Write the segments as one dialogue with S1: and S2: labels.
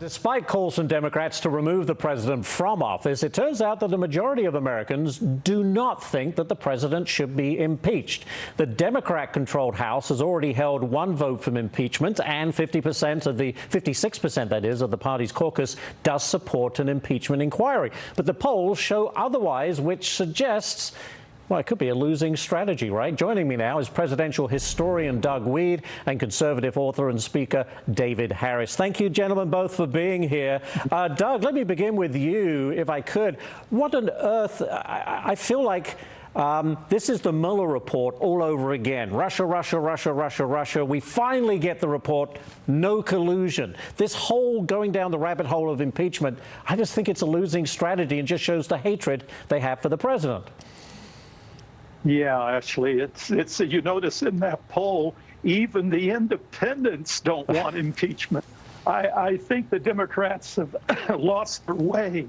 S1: Despite calls from Democrats to remove the president from office, it turns out that the majority of Americans do not think that the president should be impeached. The Democrat-controlled House has already held one vote for impeachment, and 56%, that is, of the party's caucus does support an impeachment inquiry. But the polls show otherwise, which suggests, well, it could be a losing strategy, right? Joining me now is presidential historian Doug Wead and conservative author and speaker David Harris. Thank you, gentlemen, both for being here. Doug, let me begin with you, if I could. What on earth? I feel like this is the Mueller report all over again. Russia, Russia, Russia, Russia, Russia. We finally get the report, no collusion. This whole going down the rabbit hole of impeachment, I just think it's a losing strategy and just shows the hatred they have for the president.
S2: Yeah, actually, it's you notice in that poll, even the independents don't want impeachment. I think the Democrats have lost their way.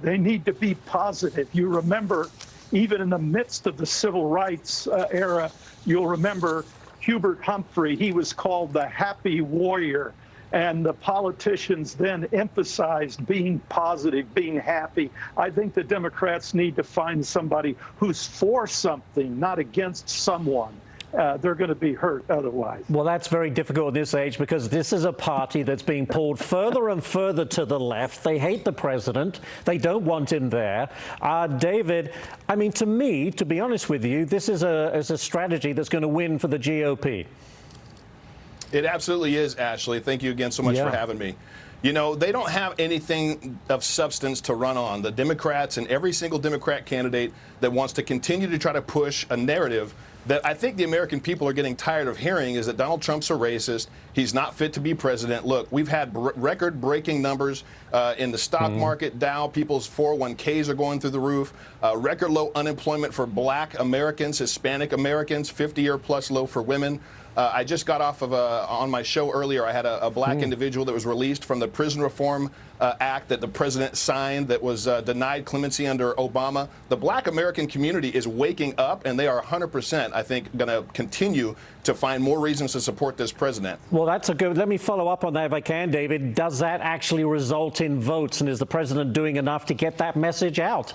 S2: They need to be positive. You remember, even in the midst of the civil rights era, you'll remember Hubert Humphrey. He was called the happy warrior. And the politicians then emphasized being positive, being happy. I think the Democrats need to find somebody who's for something, not against someone. They're going to be hurt otherwise.
S1: Well, that's very difficult at this age because this is a party that's being pulled further and further to the left. They hate the president. They don't want him there. David, I mean, to me, to be honest with you, this is a strategy that's going to win for the GOP.
S3: It absolutely is, Ashley. Thank you again so much for having me. You know, they don't have anything of substance to run on. The Democrats and every single Democrat candidate that wants to continue to try to push a narrative that I think the American people are getting tired of hearing is that Donald Trump's a racist. He's not fit to be president. Look, we've had record-breaking numbers in the stock market. Dow, people's 401ks are going through the roof. Record low unemployment for black Americans, Hispanic Americans, 50-year-plus low for women. I just got off of on my show earlier, I had a black individual that was released from the Prison Reform Act that the president signed that was denied clemency under Obama. The black American community is waking up, and they are 100%, I think, going to continue to find more reasons to support this president.
S1: Well, that's a good. Let me follow up on that if I can, David. Does that actually result in votes, and is the president doing enough to get that message out?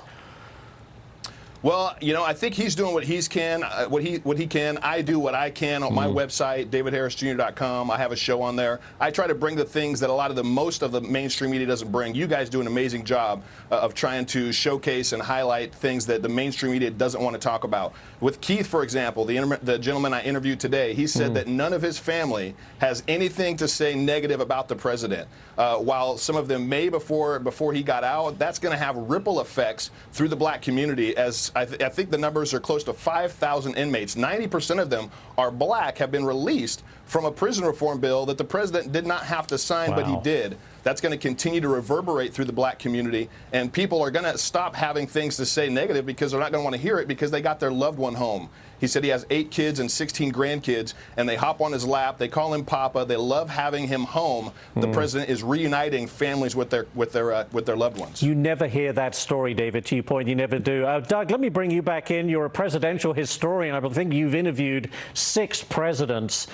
S3: Well, you know, I think he's doing what he can. I do what I can on my website, davidharrisjr.com. I have a show on there. I try to bring the things that most of the mainstream media doesn't bring. You guys do an amazing job of trying to showcase and highlight things that the mainstream media doesn't want to talk about. With Keith, for example, the gentleman I interviewed today, he said that none of his family has anything to say negative about the president. While some of them may before he got out, that's going to have ripple effects through the black community. As I think the numbers are close to 5,000 inmates. 90% of them are black, have been released from a prison reform bill that the president did not have to sign, but he did. That's going to continue to reverberate through the black community, and people are going to stop having things to say negative because they're not going to want to hear it because they got their loved one home. He said he has 8 kids and 16 grandkids, and they hop on his lap. They call him Papa. They love having him home. The president is reuniting families with their loved ones.
S1: You never hear that story, David. To your point, you never do. Doug, let me bring you back in. You're a presidential historian. I think you've interviewed 6 presidents.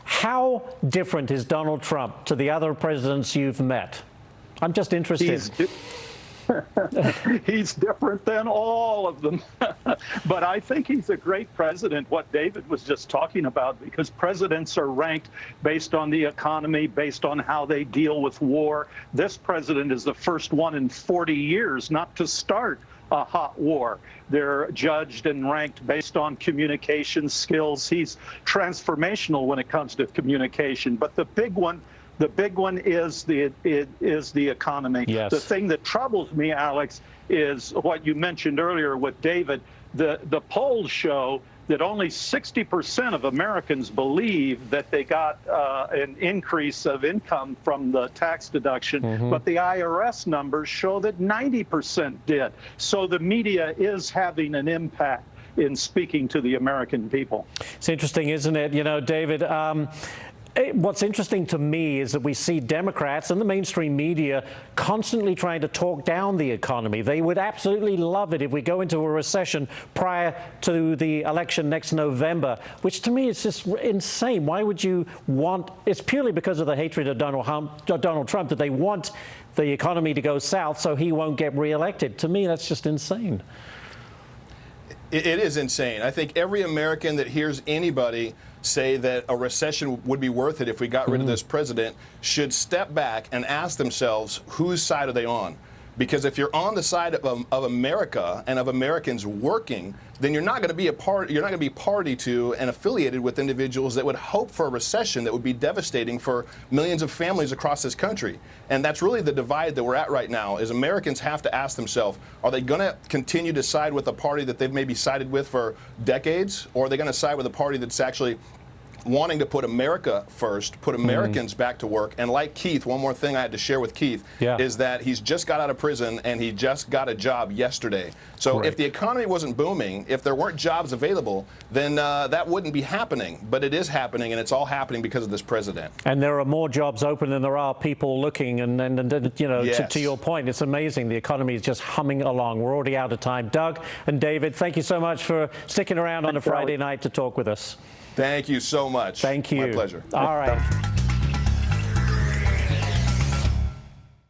S1: How different is Donald Trump to the other presidents you've met? I'm just interested.
S2: He's different than all of them. But I think he's a great president, what David was just talking about, because presidents are ranked based on the economy, based on how they deal with war. This president is the first one in 40 years not to start a hot war. They're judged and ranked based on communication skills. He's transformational when it comes to communication. But the big one is the economy.
S1: Yes.
S2: The thing that troubles me, Alex, is what you mentioned earlier with David. The polls show that only 60% of Americans believe that they got an increase of income from the tax deduction, but the IRS numbers show that 90% did. So the media is having an impact in speaking to the American people.
S1: It's interesting, isn't it? You know, David, What's interesting to me is that we see Democrats and the mainstream media constantly trying to talk down the economy. They would absolutely love it if we go into a recession prior to the election next November, which to me is just insane. Why would you want? It's purely because of the hatred of Donald Trump that they want the economy to go south so he won't get reelected. To me, that's just insane.
S3: It is insane. I think every American that hears anybody say that a recession would be worth it if we got rid of this president should step back and ask themselves, whose side are they on? Because if you're on the side of America and of Americans working, then you're not going to be you're not going to be party to and affiliated with individuals that would hope for a recession that would be devastating for millions of families across this country. And that's really the divide that we're at right now, is Americans have to ask themselves, are they going to continue to side with a party that they've maybe sided with for decades, or are they going to side with a party that's actually wanting to put America first, put Americans back to work? And like Keith, one more thing I had to share with Keith is that he's just got out of prison and he just got a job yesterday. So if the economy wasn't booming, if there weren't jobs available, then that wouldn't be happening. But it is happening, and it's all happening because of this president.
S1: And there are more jobs open than there are people looking. And you know, to your point, it's amazing. The economy is just humming along. We're already out of time. Doug and David, thank you so much for sticking around on a Friday night to talk with us.
S3: Thank you so much.
S1: Thank you.
S3: My pleasure.
S1: All right.